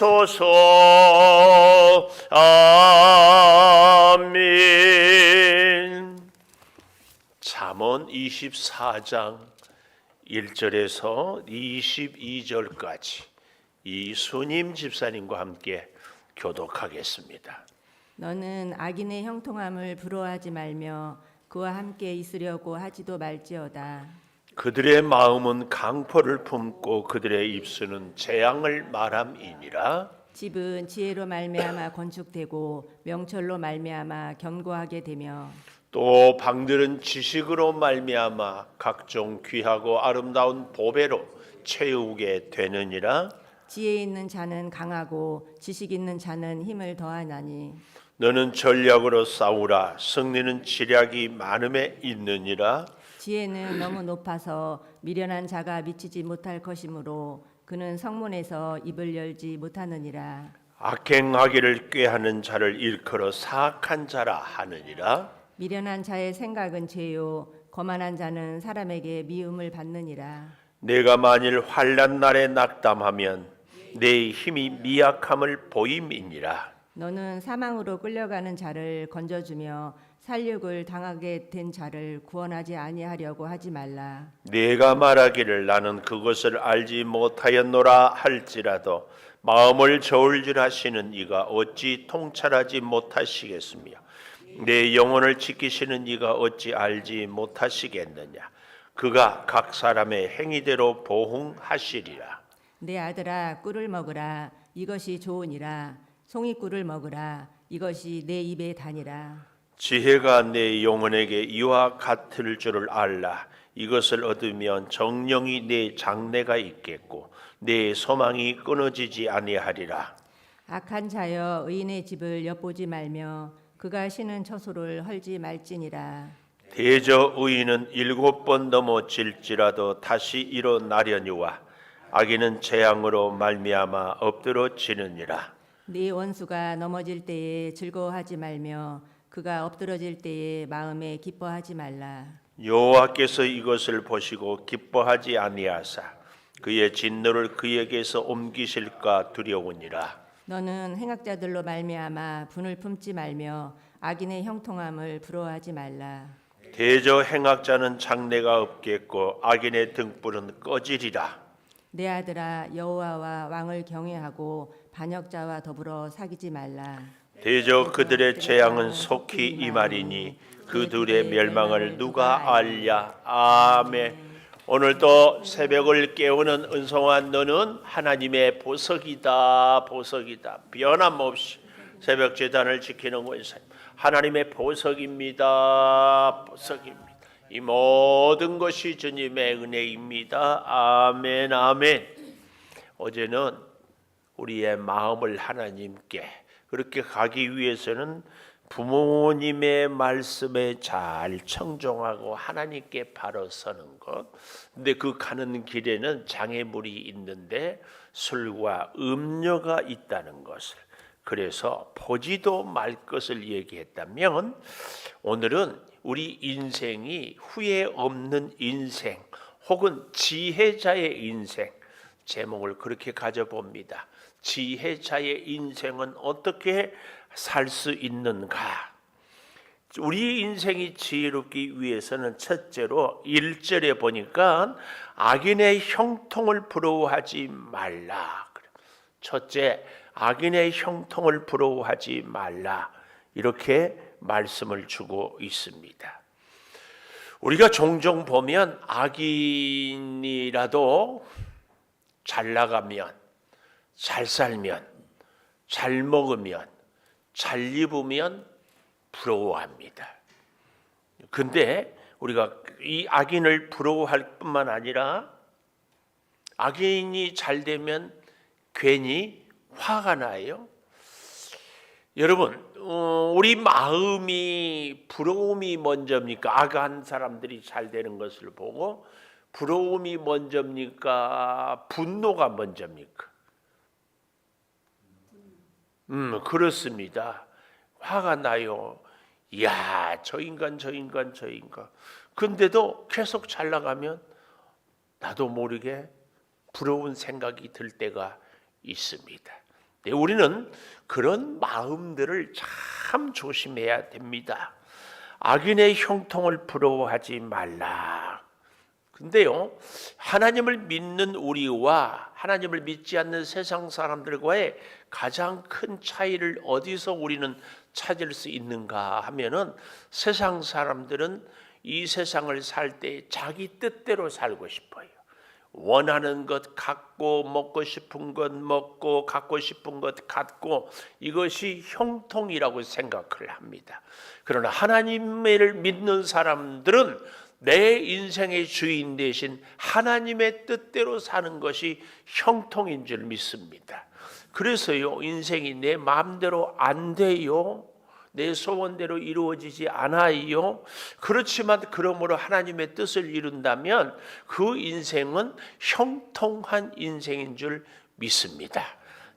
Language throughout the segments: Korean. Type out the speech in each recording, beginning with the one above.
소서. 아멘. 잠언 24장 1절에서 22절까지 이순임 집사님과 함께 교독하겠습니다. 너는 악인의 형통함을 부러워하지 말며 그와 함께 있으려고 하지도 말지어다. 그들의 마음은 강포를 품고 그들의 입술은 재앙을 말함이니라. 집은 지혜로 말미암아 건축되고 명철로 말미암아 견고하게 되며 또 방들은 지식으로 말미암아 각종 귀하고 아름다운 보배로 채우게 되느니라. 지혜 있는 자는 강하고 지식 있는 자는 힘을 더하나니 너는 전략으로 싸우라. 승리는 지략이 많음에 있느니라. 지혜는 너무 높아서 미련한 자가 미치지 못할 것이므로 그는 성문에서 입을 열지 못하느니라. 악행하기를 꾀하는 자를 일컬어 사악한 자라 하느니라. 미련한 자의 생각은 죄요 거만한 자는 사람에게 미움을 받느니라. 내가 만일 환난 날에 낙담하면 내 힘이 미약함을 보임이니라. 너는 사망으로 끌려가는 자를 건져주며 살육을 당하게 된 자를 구원하지 아니하려고 하지 말라. 내가 말하기를 나는 그것을 알지 못하였노라 할지라도 마음을 저울질하시는 이가 어찌 통찰하지 못하시겠으며 내 영혼을 지키시는 이가 어찌 알지 못하시겠느냐. 그가 각 사람의 행위대로 보응하시리라. 내 아들아 꿀을 먹으라 이것이 좋으니라. 송이꿀을 먹으라 이것이 내 입에 다니라. 지혜가 내 영혼에게 이와 같을 줄을 알라. 이것을 얻으면 정령이 내 장래가 있겠고 내 소망이 끊어지지 아니하리라. 악한 자여 의인의 집을 엿보지 말며 그가 쉬는 처소를 헐지 말지니라. 대저 의인은 7번 넘어질지라도 다시 일어나려니와 악인은 재앙으로 말미암아 엎드러지느니라. 네 원수가 넘어질 때에 즐거워하지 말며 그가 엎드러질 때에 마음에 기뻐하지 말라. 여호와께서 이것을 보시고 기뻐하지 아니하사 그의 진노를 그에게서 옮기실까 두려우니라. 너는 행악자들로 말미암아 분을 품지 말며 악인의 형통함을 부러워하지 말라. 대저 행악자는 장래가 없겠고 악인의 등불은 꺼지리라. 내 아들아 여호와와 왕을 경외하고 반역자와 더불어 사귀지 말라. 대저 그들의 재앙은 속히 임하리니 그들의 멸망을 누가 알랴. 아멘. 오늘도 새벽을 깨우는 은송한 너는 하나님의 보석이다. 보석이다. 변함없이 새벽 제단을 지키는 권사님 하나님의 보석입니다. 보석입니다. 이 모든 것이 주님의 은혜입니다. 아멘. 아멘. 어제는 우리의 마음을 하나님께 그렇게 가기 위해서는 부모님의 말씀에 잘 청종하고 하나님께 바로 서는 것. 근데 그 가는 길에는 장애물이 있는데 술과 음료가 있다는 것을, 그래서 보지도 말 것을 얘기했다면, 오늘은 우리 인생이 후회 없는 인생 혹은 지혜자의 인생, 제목을 그렇게 가져봅니다. 지혜자의 인생은 어떻게 살 수 있는가? 우리 인생이 지혜롭기 위해서는 첫째로 1절에 보니까 악인의 형통을 부러워하지 말라. 첫째, 악인의 형통을 부러워하지 말라. 이렇게 말씀을 주고 있습니다. 우리가 종종 보면 악인이라도 잘 나가면, 잘 살면, 잘 먹으면, 잘 입으면 부러워합니다. 근데 우리가 이 악인을 부러워할 뿐만 아니라 악인이 잘 되면 괜히 화가 나요. 여러분, 우리 마음이 부러움이 먼저입니까? 악한 사람들이 잘 되는 것을 보고 부러움이 먼저입니까? 분노가 먼저입니까? 그렇습니다. 화가 나요. 야, 저 인간. 근데도 계속 잘 나가면 나도 모르게 부러운 생각이 들 때가 있습니다. 네, 우리는 그런 마음들을 참 조심해야 됩니다. 악인의 형통을 부러워하지 말라. 근데요, 하나님을 믿는 우리와 하나님을 믿지 않는 세상 사람들과의 가장 큰 차이를 어디서 우리는 찾을 수 있는가 하면은, 세상 사람들은 이 세상을 살 때 자기 뜻대로 살고 싶어요. 원하는 것 갖고, 먹고 싶은 것 먹고, 갖고 싶은 것 갖고, 이것이 형통이라고 생각을 합니다. 그러나 하나님을 믿는 사람들은 내 인생의 주인 대신 하나님의 뜻대로 사는 것이 형통인 줄 믿습니다. 그래서요, 인생이 내 마음대로 안 돼요. 내 소원대로 이루어지지 않아요. 그렇지만 그러므로 하나님의 뜻을 이룬다면 그 인생은 형통한 인생인 줄 믿습니다.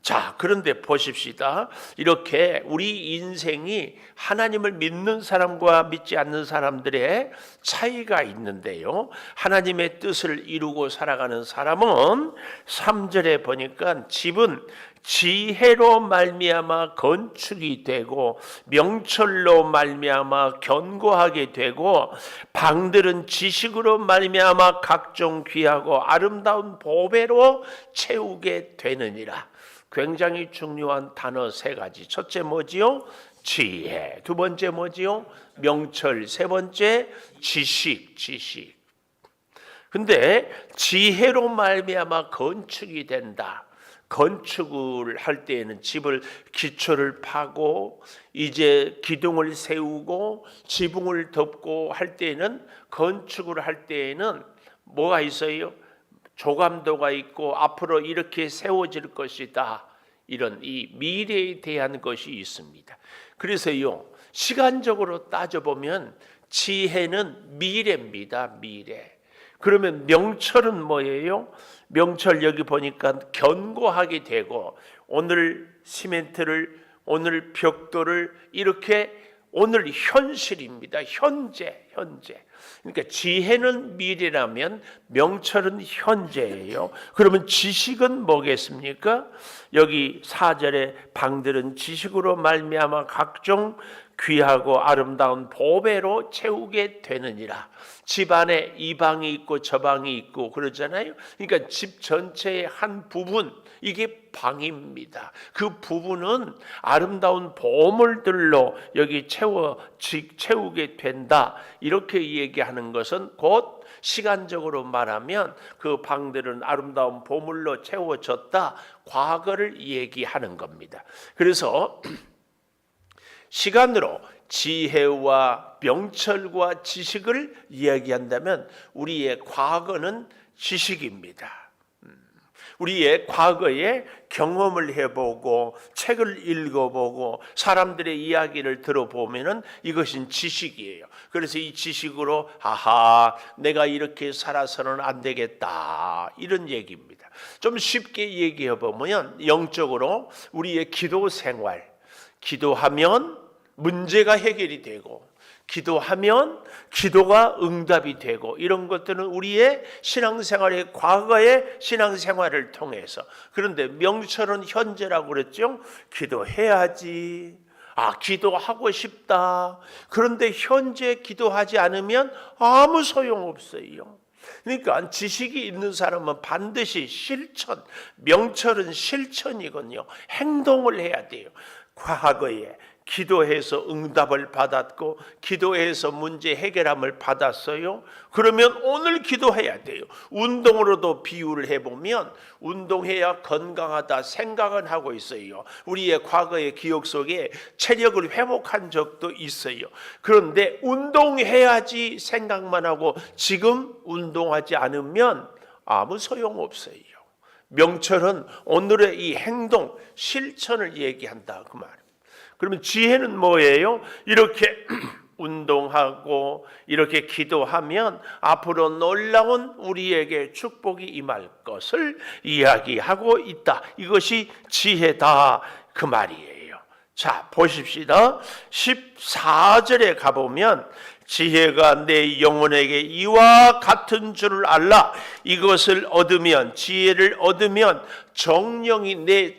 자, 그런데 보십시다. 이렇게 우리 인생이 하나님을 믿는 사람과 믿지 않는 사람들의 차이가 있는데요, 하나님의 뜻을 이루고 살아가는 사람은 3절에 보니까 집은 지혜로 말미암아 건축이 되고 명철로 말미암아 견고하게 되고 방들은 지식으로 말미암아 각종 귀하고 아름다운 보배로 채우게 되느니라. 굉장히 중요한 단어 세 가지. 첫째 뭐지요? 지혜. 두 번째 뭐지요? 명철. 세 번째 지식. 근데 지혜로 말미암아 건축이 된다. 건축을 할 때에는 집을 기초를 파고 이제 기둥을 세우고 지붕을 덮고 할 때에는, 건축을 할 때에는 뭐가 있어요? 조감도가 있고 앞으로 이렇게 세워질 것이다. 이런 이 미래에 대한 것이 있습니다. 그래서요, 시간적으로 따져보면 지혜는 미래입니다. 미래. 그러면 명철은 뭐예요? 명철 여기 보니까 견고하게 되고, 오늘 시멘트를, 오늘 벽돌을 이렇게, 오늘 현실입니다. 현재. 그러니까 지혜는 미래라면 명철은 현재예요. 그러면 지식은 뭐겠습니까? 여기 4절에 방들은 지식으로 말미암아 각종 귀하고 아름다운 보배로 채우게 되느니라. 집 안에 이 방이 있고 저 방이 있고 그러잖아요. 그러니까 집 전체의 한 부분, 이게 방입니다. 그 부분은 아름다운 보물들로 여기 채우게 된다. 이렇게 얘기하는 것은 곧 시간적으로 말하면 그 방들은 아름다운 보물로 채워졌다. 과거를 얘기하는 겁니다. 그래서 시간으로 지혜와 명철과 지식을 이야기한다면 우리의 과거는 지식입니다. 우리의 과거에 경험을 해보고 책을 읽어보고 사람들의 이야기를 들어보면은 이것은 지식이에요. 그래서 이 지식으로 아하, 내가 이렇게 살아서는 안 되겠다, 이런 얘기입니다. 좀 쉽게 얘기해 보면 영적으로 우리의 기도 생활, 기도하면 문제가 해결이 되고 기도하면 기도가 응답이 되고, 이런 것들은 우리의 신앙생활의 과거의 신앙생활을 통해서. 그런데 명철은 현재라고 그랬죠. 기도해야지. 기도하고 싶다. 그런데 현재 기도하지 않으면 아무 소용없어요. 그러니까 지식이 있는 사람은 반드시 실천, 명철은 실천이거든요. 행동을 해야 돼요. 과거에 기도해서 응답을 받았고 기도해서 문제 해결함을 받았어요. 그러면 오늘 기도해야 돼요. 운동으로도 비유를 해보면 운동해야 건강하다 생각은 하고 있어요. 우리의 과거의 기억 속에 체력을 회복한 적도 있어요. 그런데 운동해야지 생각만 하고 지금 운동하지 않으면 아무 소용없어요. 명철은 오늘의 이 행동, 실천을 얘기한다, 그 말. 그러면 지혜는 뭐예요? 이렇게 운동하고 이렇게 기도하면 앞으로 놀라운 우리에게 축복이 임할 것을 이야기하고 있다. 이것이 지혜다, 그 말이에요. 자, 보십시다. 14절에 가보면 지혜가 내 영혼에게 이와 같은 줄을 알라. 이것을 얻으면, 지혜를 얻으면 정령이 내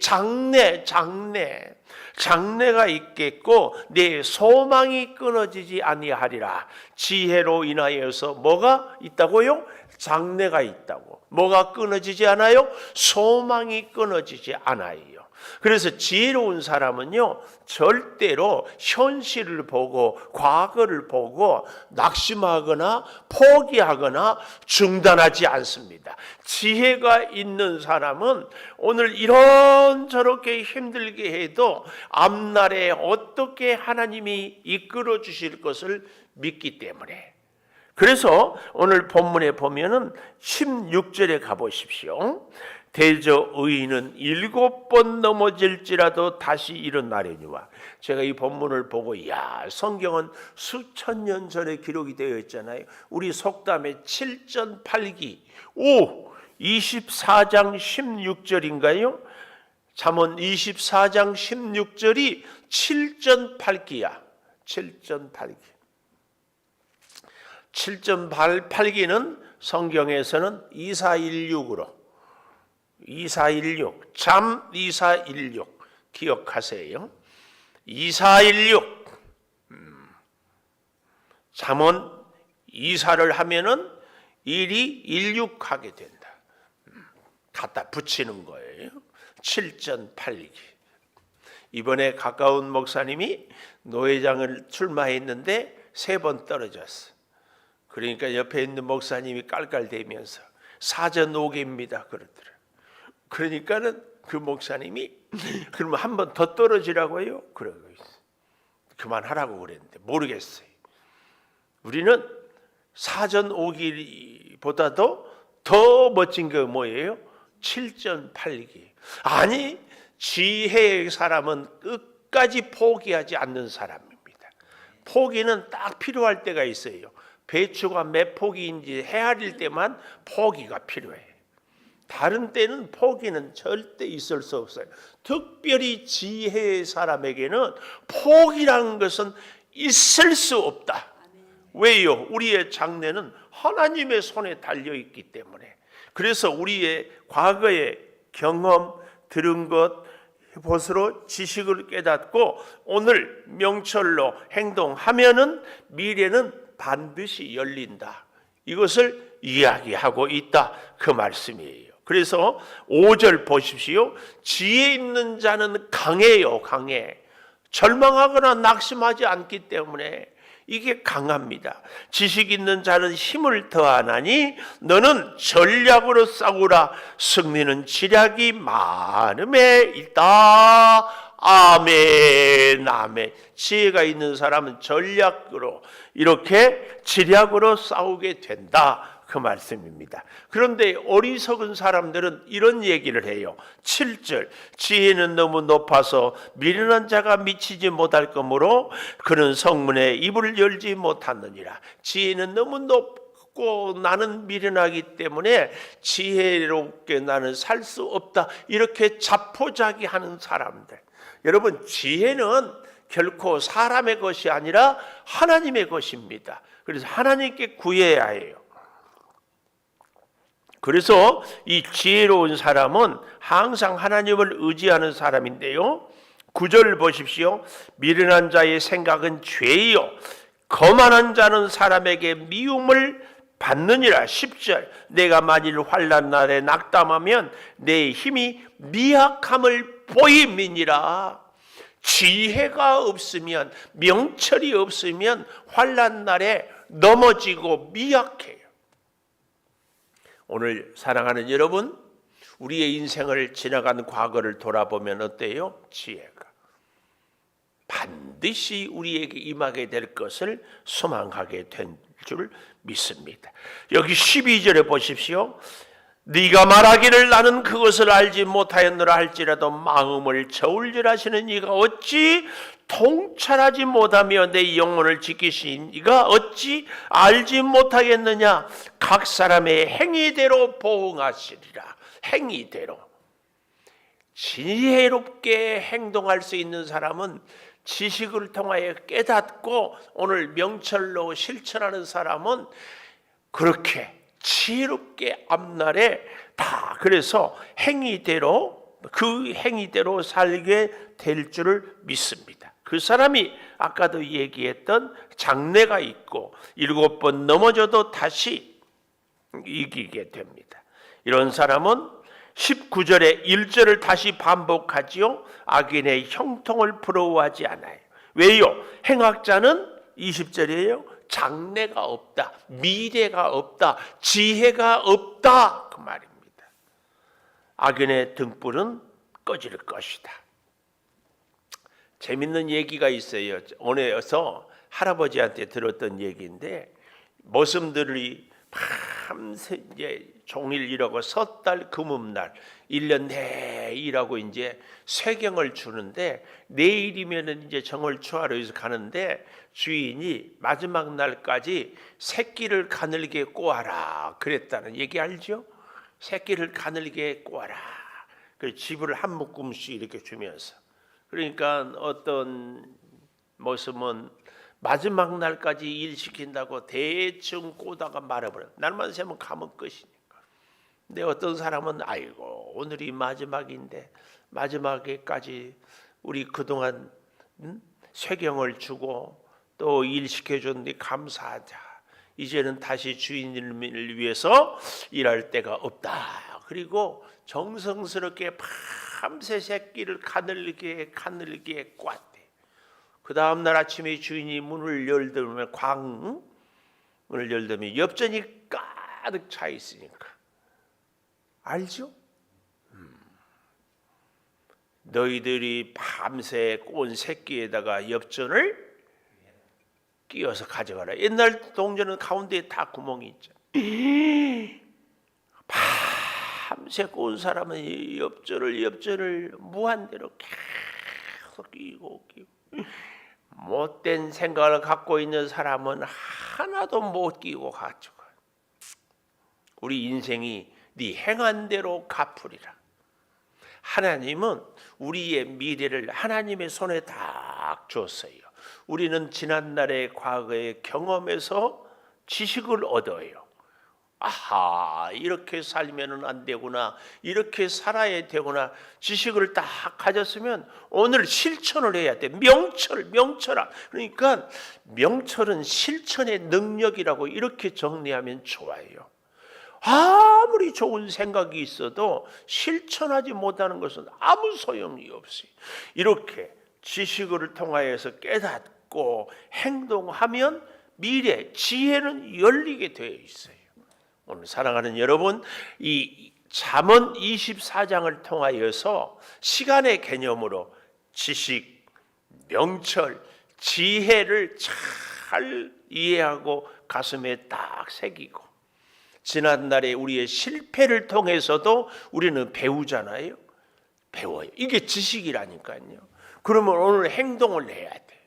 장래가 있겠고 내 소망이 끊어지지 아니하리라. 지혜로 인하여서 뭐가 있다고요? 장래가 있다고. 뭐가 끊어지지 않아요? 소망이 끊어지지 않아요. 그래서 지혜로운 사람은요, 절대로 현실을 보고 과거를 보고 낙심하거나 포기하거나 중단하지 않습니다. 지혜가 있는 사람은 오늘 이런저렇게 힘들게 해도 앞날에 어떻게 하나님이 이끌어 주실 것을 믿기 때문에. 그래서 오늘 본문에 보면은 16절에 가보십시오. 대저 의인은 7번 넘어질지라도 다시 일어나려니와. 제가 이 본문을 보고 성경은 수천 년 전에 기록이 되어 있잖아요. 우리 속담에 7전8기 24장 16절인가요? 잠언 24장 16절이 7전8기야. 7전8기. 7전8기는 성경에서는 2416으로 2416, 잠 2416 기억하세요. 2416 잠언 24를 하면은 1이 16하게 된다. 갖다 붙이는 거예요. 7전8기. 이번에 가까운 목사님이 노회장을 출마했는데 3번 떨어졌어. 그러니까 옆에 있는 목사님이 깔깔대면서 사전오개입니다 그러더라. 그러니까는 그 목사님이 그러면 한 번 더 떨어지라고요? 그러고 있어요. 그만하라고 그랬는데 모르겠어요. 우리는 사전오기보다도 더 멋진 게 뭐예요? 7전8기. 아니, 지혜의 사람은 끝까지 포기하지 않는 사람입니다. 포기는 딱 필요할 때가 있어요. 배추가 몇 포기인지 헤아릴 때만 포기가 필요해. 다른 때는 포기는 절대 있을 수 없어요. 특별히 지혜의 사람에게는 포기라는 것은 있을 수 없다. 왜요? 우리의 장래는 하나님의 손에 달려있기 때문에. 그래서 우리의 과거의 경험, 들은 것, 벗으로 지식을 깨닫고 오늘 명철로 행동하면은 미래는 반드시 열린다. 이것을 이야기하고 있다. 그 말씀이에요. 그래서 5절 보십시오. 지혜 있는 자는 강해요. 강해. 절망하거나 낙심하지 않기 때문에 이게 강합니다. 지식 있는 자는 힘을 더하나니 너는 전략으로 싸우라. 승리는 지략이 많음에 있다. 아멘. 아멘. 지혜가 있는 사람은 전략으로 이렇게 지략으로 싸우게 된다. 그 말씀입니다. 그런데 어리석은 사람들은 이런 얘기를 해요. 7절 지혜는 너무 높아서 미련한 자가 미치지 못할 거므로 그는 성문에 입을 열지 못하느니라. 지혜는 너무 높고 나는 미련하기 때문에 지혜롭게 나는 살 수 없다. 이렇게 자포자기하는 사람들. 여러분, 지혜는 결코 사람의 것이 아니라 하나님의 것입니다. 그래서 하나님께 구해야 해요. 그래서 이 지혜로운 사람은 항상 하나님을 의지하는 사람인데요. 9절 보십시오. 미련한 자의 생각은 죄요. 거만한 자는 사람에게 미움을 받느니라. 10절 내가 만일 환난 날에 낙담하면 내 힘이 미약함을 보임이니라. 지혜가 없으면, 명철이 없으면 환난 날에 넘어지고 미약해요. 오늘 사랑하는 여러분, 우리의 인생을 지나간 과거를 돌아보면 어때요? 지혜가 반드시 우리에게 임하게 될 것을 소망하게 된 줄 믿습니다. 여기 12절에 보십시오. 네가 말하기를 나는 그것을 알지 못하였노라 할지라도 마음을 저울질하시는 이가 어찌 통찰하지 못하며 내 영혼을 지키신 이가 어찌 알지 못하겠느냐. 각 사람의 행위대로 보응하시리라. 행위대로. 지혜롭게 행동할 수 있는 사람은 지식을 통하여 깨닫고 오늘 명철로 실천하는 사람은 그렇게 지혜롭게 앞날에 다 그래서 그 행위대로 살게 될 줄을 믿습니다. 그 사람이 아까도 얘기했던 장래가 있고 7번 넘어져도 다시 이기게 됩니다. 이런 사람은 19절에 1절을 다시 반복하지요. 악인의 형통을 부러워하지 않아요. 왜요? 행악자는 20절이에요. 장래가 없다, 미래가 없다, 지혜가 없다 그 말입니다. 악인의 등불은 꺼질 것이다. 재밌는 얘기가 있어요. 오늘서 할아버지한테 들었던 얘기인데 머슴들이 밤새 이제 종일 일하고 섣달 금음날 1년 내내 일하고 이제 쇠경을 주는데 내일이면은 이제 정월초하러 해서 가는데 주인이 마지막 날까지 새끼를 가늘게 꼬아라 그랬다는 얘기 알죠? 새끼를 가늘게 꼬아라. 그 집을 한 묶음씩 이렇게 주면서 그러니까 어떤 모습은 마지막 날까지 일 시킨다고 대충 꼬다가 말아버려. 날만 새면 가면 끝이니까. 근데 어떤 사람은 아이고 오늘이 마지막인데 마지막에까지 우리 그동안 쇠경을 주고 또 일 시켜줬는데 감사하자. 이제는 다시 주인을 위해서 일할 때가 없다. 그리고 정성스럽게 밤새 새끼를 가늘게 꽈대. 그 다음 날 아침에 주인이 문을 열더면 문을 열더면 엽전이 가득 차 있으니까 알죠? 너희들이 밤새 꼰 새끼에다가 엽전을 끼워서 가져가라. 옛날 동전은 가운데에 다 구멍이 있잖아. 밤새 꼰 사람은 엽전을 무한대로 계속 끼고 못된 생각을 갖고 있는 사람은 하나도 못 끼고 가져가. 우리 인생이 네 행한 대로 갚으리라. 하나님은 우리의 미래를 하나님의 손에 딱 줬어요. 우리는 지난날의 과거의 경험에서 지식을 얻어요. 아하, 이렇게 살면은 안 되구나, 이렇게 살아야 되구나. 지식을 딱 가졌으면 오늘 실천을 해야 돼. 명철아. 그러니까 명철은 실천의 능력이라고 이렇게 정리하면 좋아요. 아무리 좋은 생각이 있어도 실천하지 못하는 것은 아무 소용이 없어요. 이렇게 지식을 통하여서 깨닫고 행동하면 미래, 지혜는 열리게 되어 있어요. 오늘 사랑하는 여러분, 이 잠언 24장을 통하여서 시간의 개념으로 지식, 명철, 지혜를 잘 이해하고 가슴에 딱 새기고 지난날에 우리의 실패를 통해서도 우리는 배우잖아요. 배워요. 이게 지식이라니까요. 그러면 오늘 행동을 해야 돼요.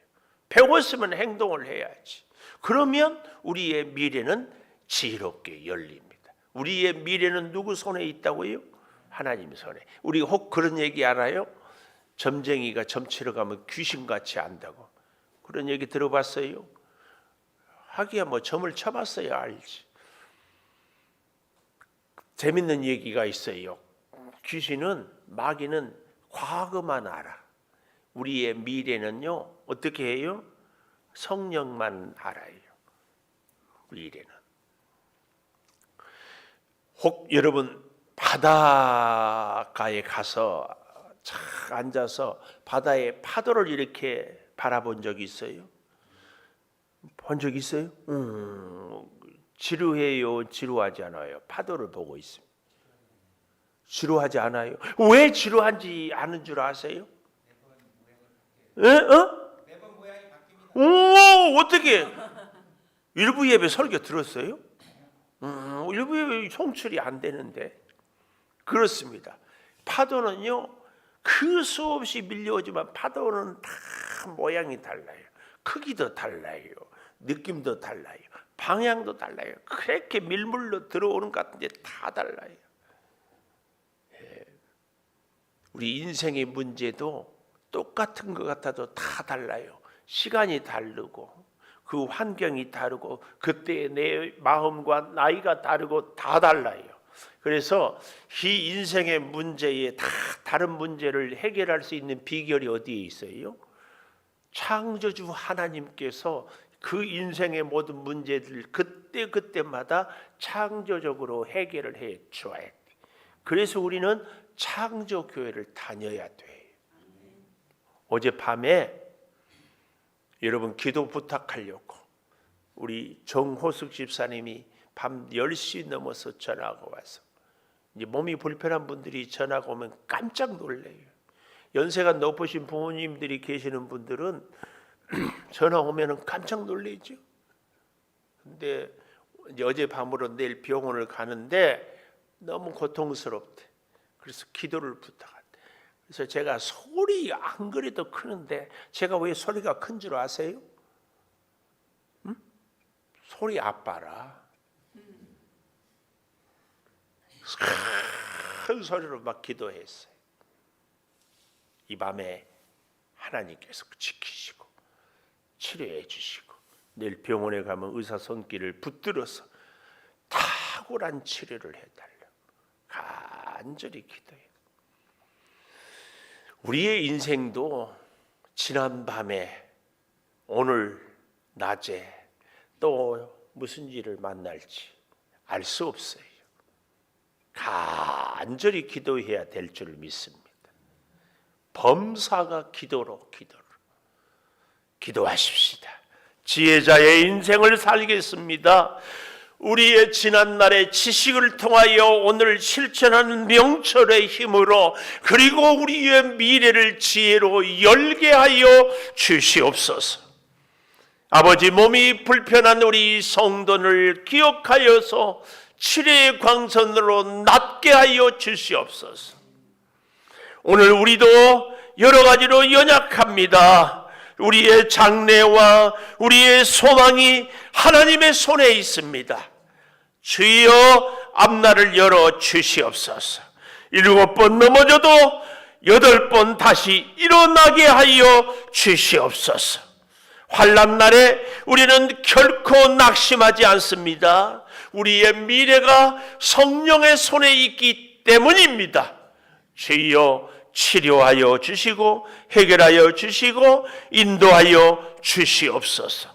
배웠으면 행동을 해야지. 그러면 우리의 미래는 지혜롭게 열립니다. 우리의 미래는 누구 손에 있다고요? 하나님 손에. 우리 혹 그런 얘기 알아요? 점쟁이가 점치러 가면 귀신같이 안다고. 그런 얘기 들어봤어요? 하기야 뭐 점을 쳐봤어야 알지. 재밌는 얘기가 있어요. 마귀는 과거만 알아. 우리의 미래는요, 어떻게 해요? 성령만 알아요. 미래는. 혹 여러분 바닷가에 가서 착 앉아서 바다의 파도를 이렇게 바라본 적이 있어요? 본 적 있어요? 지루해요? 지루하지 않아요? 파도를 보고 있습니다. 지루하지 않아요? 왜 지루한지 아는 줄 아세요? 매번 모양이 바뀝니다. 오, 어떻게? 일부 예배 설교 들었어요? 일부 예배 송출이 안 되는데. 그렇습니다. 파도는요, 그 수없이 밀려오지만 파도는 다 모양이 달라요. 크기도 달라요. 느낌도 달라요. 방향도 달라요. 그렇게 밀물로 들어오는 것 같은데 다 달라요. 우리 인생의 문제도 똑같은 것 같아도 다 달라요. 시간이 다르고 그 환경이 다르고 그때의 내 마음과 나이가 다르고 다 달라요. 그래서 이 인생의 문제에 다 다른 문제를 해결할 수 있는 비결이 어디에 있어요? 창조주 하나님께서 그 인생의 모든 문제들 그때마다 창조적으로 해결을 해 줘야 돼. 그래서 우리는 창조교회를 다녀야 돼. 어젯밤에 여러분 기도 부탁하려고 우리 정호숙 집사님이 밤 10시 넘어서 전화가 와서, 이제 몸이 불편한 분들이 전화가 오면 깜짝 놀래요. 연세가 높으신 부모님들이 계시는 분들은 전화 오면은 깜짝 놀라죠. 근데 이제 어젯밤으로 내일 병원을 가는데 너무 고통스럽대. 그래서 기도를 부탁한대. 그래서 제가 소리 안 그래도 크는데 제가 왜 소리가 큰 줄 아세요? 응? 소리 아빠라. 큰 소리로 막 기도했어요. 이 밤에 하나님께서 지키시고 치료해 주시고 내일 병원에 가면 의사 손길을 붙들어서 탁월한 치료를 해달라고 간절히 기도해요. 우리의 인생도 지난 밤에 오늘 낮에 또 무슨 일을 만날지 알 수 없어요. 간절히 기도해야 될 줄 믿습니다. 범사가 기도로 기도하십시다. 지혜자의 인생을 살겠습니다. 우리의 지난날의 지식을 통하여 오늘 실천하는 명철의 힘으로, 그리고 우리의 미래를 지혜로 열게 하여 주시옵소서. 아버지, 몸이 불편한 우리 성도를 기억하여서 치료의 광선으로 낫게 하여 주시옵소서. 오늘 우리도 여러 가지로 연약합니다. 우리의 장래와 우리의 소망이 하나님의 손에 있습니다. 주여, 앞날을 열어 주시옵소서. 7번 넘어져도 8번 다시 일어나게 하여 주시옵소서. 환난 날에 우리는 결코 낙심하지 않습니다. 우리의 미래가 성령의 손에 있기 때문입니다. 주여, 치료하여 주시고 해결하여 주시고 인도하여 주시옵소서.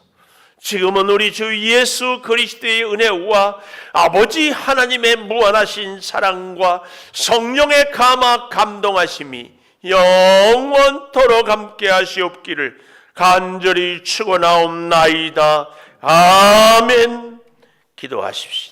지금은 우리 주 예수 그리스도의 은혜와 아버지 하나님의 무한하신 사랑과 성령의 감화 감동하심이 영원토록 함께 하시옵기를 간절히 축원하옵나이다. 아멘. 기도하십시오.